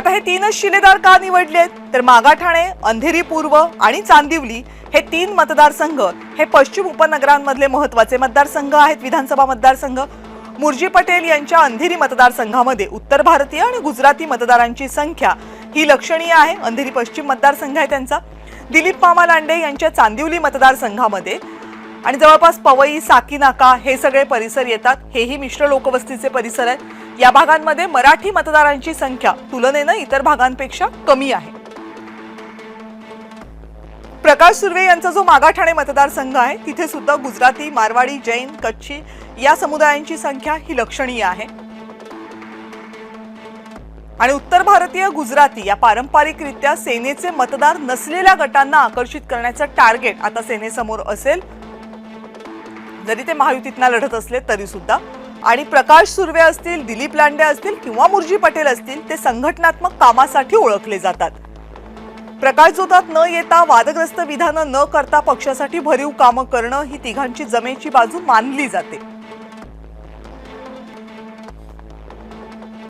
आता हे तीनच शिलेदार का निवडले आहेत तर मागाठाणे, अंधेरी पूर्व आणि चांदिवली हे तीन मतदारसंघ हे पश्चिम उपनगरांमधले महत्त्वाचे मतदारसंघ आहेत. विधानसभा मतदारसंघ मुर्जी पटेल यांच्या अंधेरी मतदारसंघामध्ये उत्तर भारतीय आणि गुजराती मतदारांची संख्या ही लक्षणीय आहे. अंधेरी पश्चिम मतदारसंघ आहे त्यांचा. दिलीप मामा लांडे यांच्या चांदिवली मतदारसंघामध्ये आणि जवळपास पवई, साकीनाका हे सगळे परिसर येतात. हेही मिश्र लोकवस्तीचे परिसर आहेत. या भागांमध्ये मराठी मतदारांची संख्या तुलनेने इतर भागांपेक्षा कमी आहे. प्रकाश सुर्वे यांचा जो मागाठाणे मतदारसंघ आहे तिथे सुद्धा गुजराती, मारवाडी, जैन, कच्छी या समुदायांची संख्या ही लक्षणीय आहे. आणि उत्तर भारतीय, गुजराती या पारंपरिकरित्या सेनेचे मतदार नसलेल्या गटांना आकर्षित करण्याचं टार्गेट आता सेनेसमोर असेल, जरी ते महायुतीतनं लढत असले तरी सुद्धा. आणि प्रकाश सुर्वे असतील, दिलीप लांडे असतील किंवा मुर्जी पटेल असतील ते संघटनात्मक कामासाठी ओळखले जातात. प्रकाश जोतात न येता, वादग्रस्त विधानं न करता पक्षासाठी भरीव कामं करणं ही तिघांची जमेची बाजू मानली जाते.